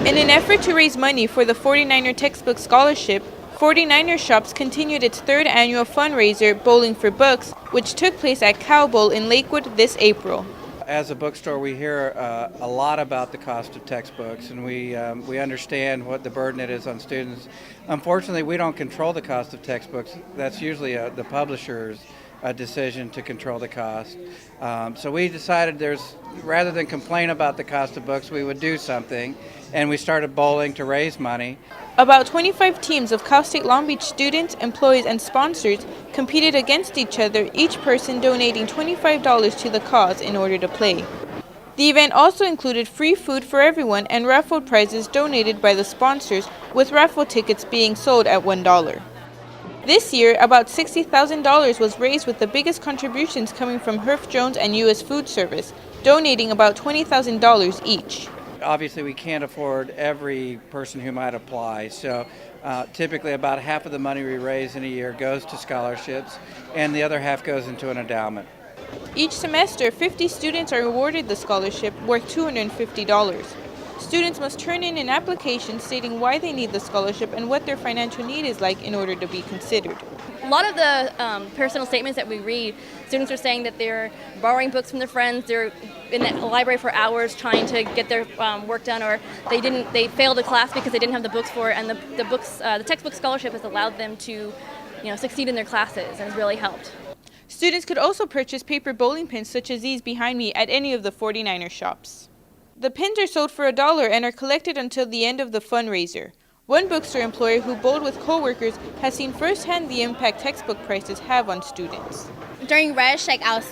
In an effort to raise money for the 49er textbook scholarship, 49er Shops continued its third annual fundraiser, Bowling for Books, which took place at Cow Bowl in Lakewood this April. As a bookstore, we hear a lot about the cost of textbooks, and we understand what the burden it is on students. Unfortunately, we don't control the cost of textbooks. That's usually the publisher's decision to control the cost. So we decided rather than complain about the cost of books, we would do something, and we started bowling to raise money. About 25 teams of Cal State Long Beach students, employees, and sponsors competed against each other, each person donating $25 to the cause in order to play. The event also included free food for everyone and raffled prizes donated by the sponsors, with raffle tickets being sold at $1. This year, about $60,000 was raised, with the biggest contributions coming from Herff Jones and U.S. Food Service, donating about $20,000 each. Obviously, we can't afford every person who might apply, so typically about half of the money we raise in a year goes to scholarships, and the other half goes into an endowment. Each semester, 50 students are awarded the scholarship, worth $250. Students must turn in an application stating why they need the scholarship and what their financial need is like in order to be considered. A lot of the personal statements that we read, students are saying that they're borrowing books from their friends, they're in the library for hours trying to get their work done, or they failed a class because they didn't have the books for it, and the textbook scholarship has allowed them to, succeed in their classes and has really helped. Students could also purchase paper bowling pins such as these behind me at any of the 49er shops. The pins are sold for $1 and are collected until the end of the fundraiser. One bookstore employee who bowled with co-workers has seen firsthand the impact textbook prices have on students. During rush, I'll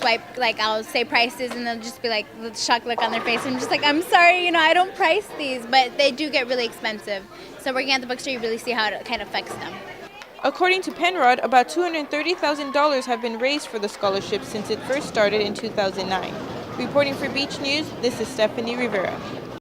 say prices and they'll just be like the shocked look on their face. I'm just like, I'm sorry, I don't price these, but they do get really expensive. So working at the bookstore, you really see how it kind of affects them. According to Penrod, about $230,000 have been raised for the scholarship since it first started in 2009. Reporting for Beach News, this is Stephanie Rivera.